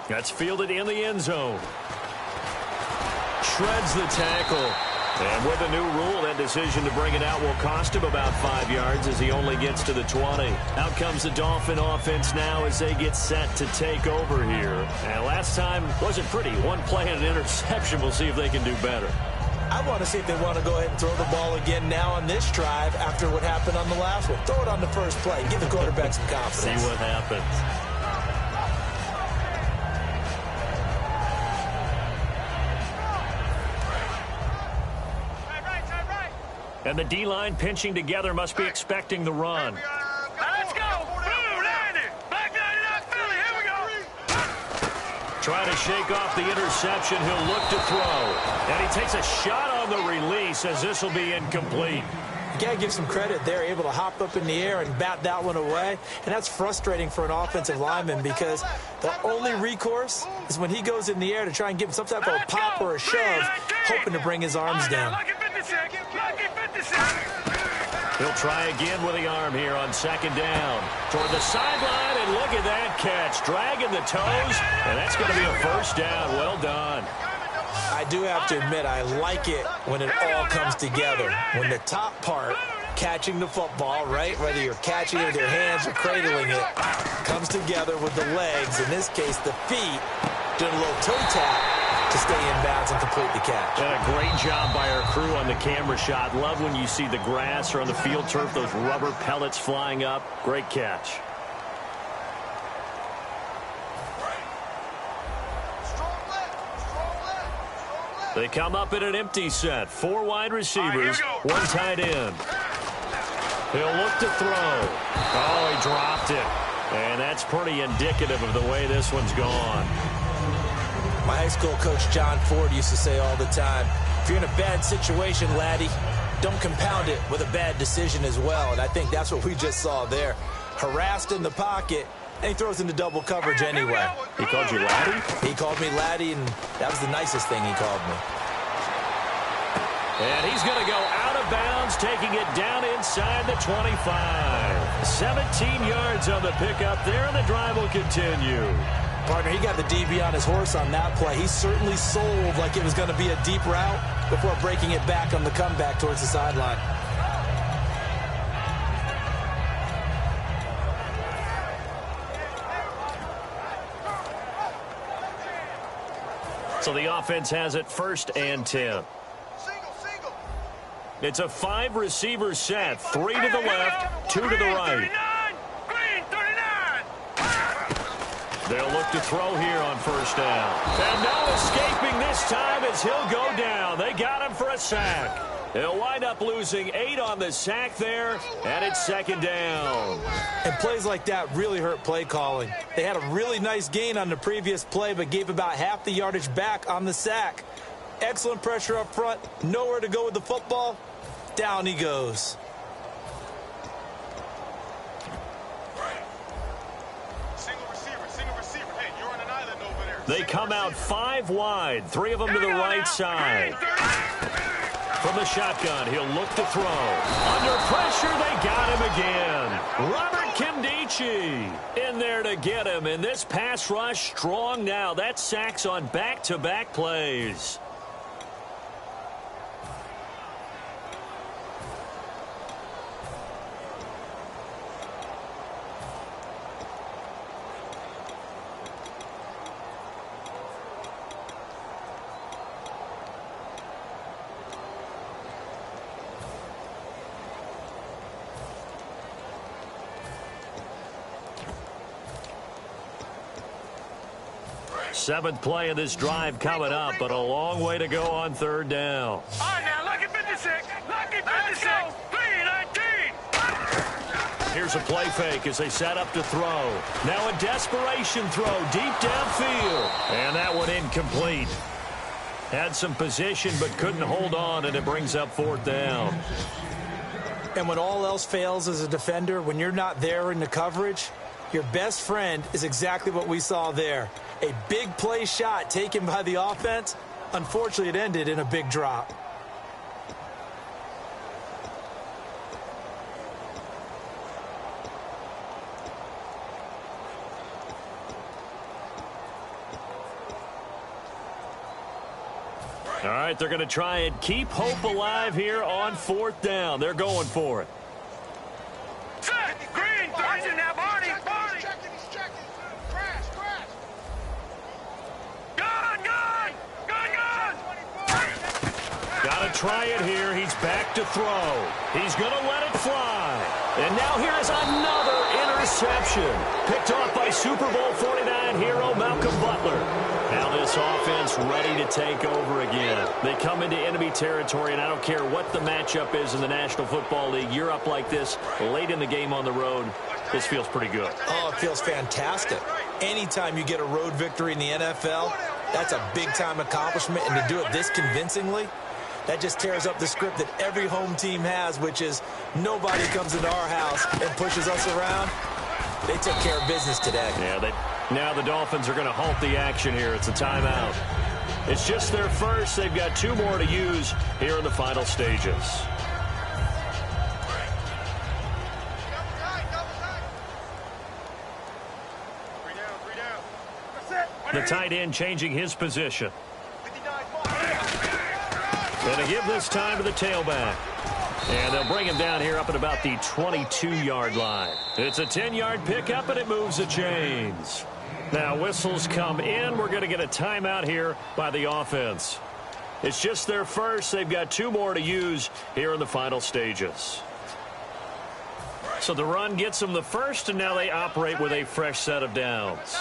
That's fielded in the end zone. Shreds the tackle. And with a new rule, that decision to bring it out will cost him about 5 yards as he only gets to the 20. Out comes the Dolphin offense now as they get set to take over here. And last time wasn't pretty. One play and an interception. We'll see if they can do better. I want to see if they want to go ahead and throw the ball again now on this drive after what happened on the last one. Throw it on the first play. Give the quarterback some confidence. See what happens. And the D-line pinching together must be expecting the run. Let's go. Blue, Landy. Back 99 Philly. Here we go. Trying to shake off the interception. He'll look to throw. And he takes a shot on the release as this will be incomplete. You got to give some credit. They're able to hop up in the air and bat that one away. And that's frustrating for an offensive lineman because the only recourse is when he goes in the air to try and give him some type of a pop or a shove, hoping to bring his arms down. He'll try again with the arm here on second down. Toward the sideline, and look at that catch. Dragging the toes, and that's going to be a first down. Well done. I do have to admit, I like it when it all comes together. When the top part, catching the football, right, whether you're catching it with your hands or cradling it, comes together with the legs, in this case the feet, doing a little toe tap to stay in bounds and complete the catch. And a great job by our crew on the camera shot. Love when you see the grass or on the field turf, those rubber pellets flying up. Great catch. They come up in an empty set. 4 wide receivers, 1 tight end. He'll look to throw. Oh, he dropped it. And that's pretty indicative of the way this one's gone. My high school coach, John Ford, used to say all the time, if you're in a bad situation, laddie, don't compound it with a bad decision as well. And I think that's what we just saw there. Harassed in the pocket, and he throws into double coverage anyway. He called you laddie? He called me laddie, and that was the nicest thing he called me. And he's going to go out of bounds, taking it down inside the 25. 17 yards on the pickup there, and the drive will continue. Partner, he got the DB on his horse on that play. He certainly sold like it was going to be a deep route before breaking it back on the comeback towards the sideline. So the offense has it 1st and 10. It's a 5-receiver set. 3 to the left, 2 to the right. They'll look to throw here on 1st down. And no escaping this time as he'll go down. They got him for a sack. They'll wind up losing 8 on the sack there, and it's 2nd down. And plays like that really hurt play calling. They had a really nice gain on the previous play, but gave about half the yardage back on the sack. Excellent pressure up front. Nowhere to go with the football. Down he goes. They come out 5 wide, 3 of them to the right side. From the shotgun, he'll look to throw. Under pressure, they got him again. Robert Kimdichie in there to get him. And this pass rush strong now. That's sacks on back-to-back plays. Seventh play of this drive coming up, but a long way to go on 3rd down. All right, now, lucky 56. Lucky 56. 3-19. Here's a play fake as they set up to throw. Now a desperation throw deep downfield. And that one incomplete. Had some position but couldn't hold on, and it brings up 4th down. And when all else fails as a defender, when you're not there in the coverage, your best friend is exactly what we saw there. A big play shot taken by the offense. Unfortunately, it ended in a big drop. All right, they're going to try and keep hope alive here on 4th down. They're going for it. Set. Green. Watch it now, Barney. He's checking. Crash. Gun. Got to try it here. He's back to throw. He's going to let it fly. And now here's another interception. Picked off by Super Bowl 49 hero Malcolm Butler. Now this offense ready to take over again. They come into enemy territory, and I don't care what the matchup is in the National Football League. You're up like this late in the game on the road. This feels pretty good. Oh, it feels fantastic. Anytime you get a road victory in the NFL, that's a big-time accomplishment, and to do it this convincingly, that just tears up the script that every home team has, which is nobody comes into our house and pushes us around. They took care of business today. Yeah, now the Dolphins are going to halt the action here. It's a timeout. It's just their first. They've got 2 more to use here in the final stages. The tight end changing his position. Going to give this time to the tailback. And they'll bring him down here up at about the 22-yard line. It's a 10-yard pickup, and it moves the chains. Now whistles come in. We're going to get a timeout here by the offense. It's just their first. They've got 2 more to use here in the final stages. So the run gets them the first, and now they operate with a fresh set of downs.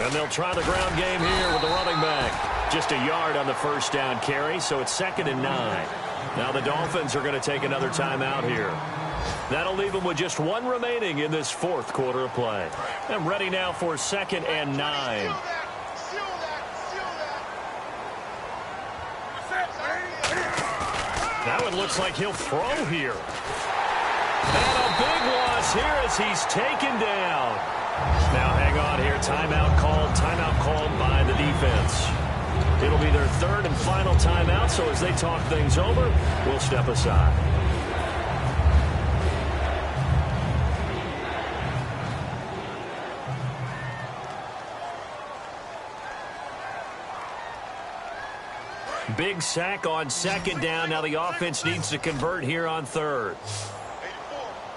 And they'll try the ground game here with the running back. Just a yard on the first down carry, so it's 2nd and 9. Now the Dolphins are going to take another timeout here. That'll leave them with just 1 remaining in this 4th quarter of play. And ready now for 2nd and 9. Now it looks like he'll throw here. And a big loss here as he's taken down. Now hang on here. Timeout called by the defense. It'll be their 3rd and final timeout, so as they talk things over, we'll step aside. Big sack on 2nd down. Now the offense needs to convert here on 3rd. 84.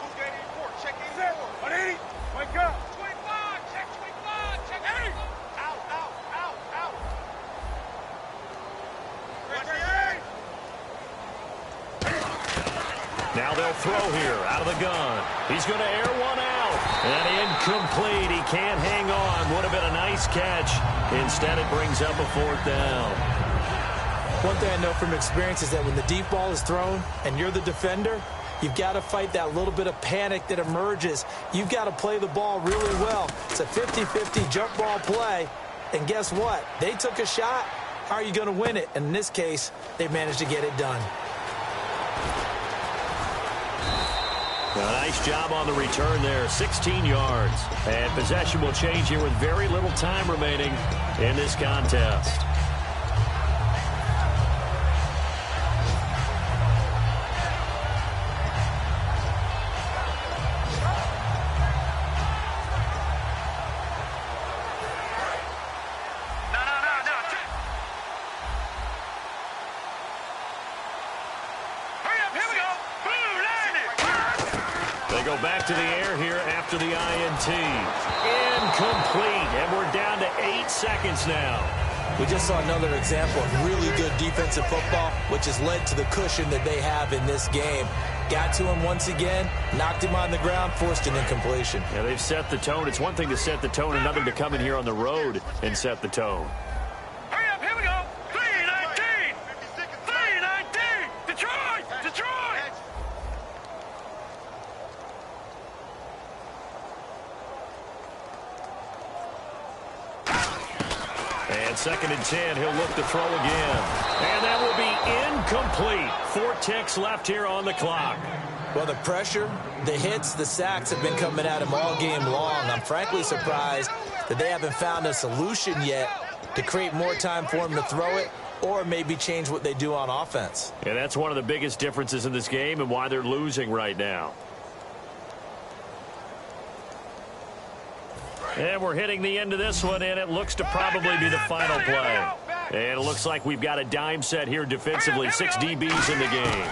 Who's got 84? Check 84. 180. Wake up. 25. Check 25. Check 80. Out. Now they'll throw here out of the gun. He's going to air one out. And incomplete. He can't hang on. Would have been a nice catch. Instead, it brings up a 4th down. One thing I know from experience is that when the deep ball is thrown and you're the defender, you've got to fight that little bit of panic that emerges. You've got to play the ball really well. It's a 50-50 jump ball play. And guess what? They took a shot. How are you going to win it? And in this case, they managed to get it done. A nice job on the return there, 16 yards. And possession will change here with very little time remaining in this contest. Back to the air here after the INT. Incomplete, and we're down to 8 seconds now. We just saw another example of really good defensive football, which has led to the cushion that they have in this game. Got to him once again, knocked him on the ground, forced an incompletion. Yeah, they've set the tone. It's one thing to set the tone, another to come in here on the road and set the tone. Hurry up, here we go. 3-19. 3-19. Detroit. And 2nd and 10, he'll look to throw again. And that will be incomplete. 4 ticks left here on the clock. Well, the pressure, the hits, the sacks have been coming at him all game long. I'm frankly surprised that they haven't found a solution yet to create more time for him to throw it. or maybe change what they do on offense. And that's one of the biggest differences in this game and why they're losing right now. And we're hitting the end of this one, and it looks to probably be the final play. And it looks like we've got a dime set here defensively. 6 DBs in the game.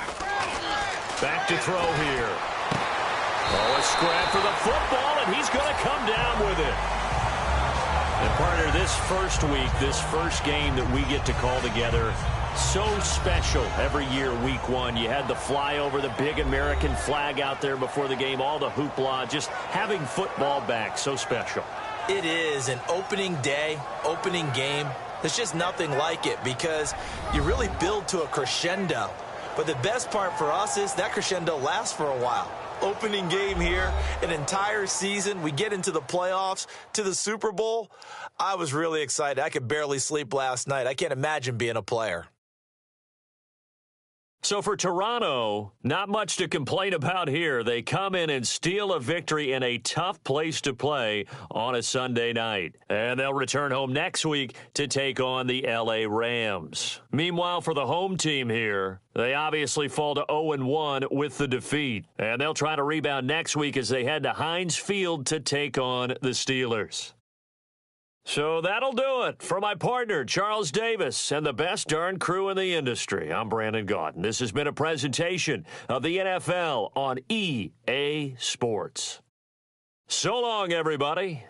Back to throw here. Oh, a scrap for the football, and he's going to come down with it. And partner, this first week, this first game that we get to call together, so special every year, week one. You had the flyover, the big American flag out there before the game, all the hoopla, just having football back, so special. It is an opening day, opening game. There's just nothing like it because you really build to a crescendo. But the best part for us is that crescendo lasts for a while. Opening game here, an entire season. We get into the playoffs, to the Super Bowl. I was really excited. I could barely sleep last night. I can't imagine being a player. So for Toronto, not much to complain about here. They come in and steal a victory in a tough place to play on a Sunday night. And they'll return home next week to take on the LA Rams. Meanwhile, for the home team here, they obviously fall to 0-1 with the defeat. And they'll try to rebound next week as they head to Heinz Field to take on the Steelers. So that'll do it. For my partner, Charles Davis, and the best darn crew in the industry, I'm Brandon Gaudin. This has been a presentation of the NFL on EA Sports. So long, everybody.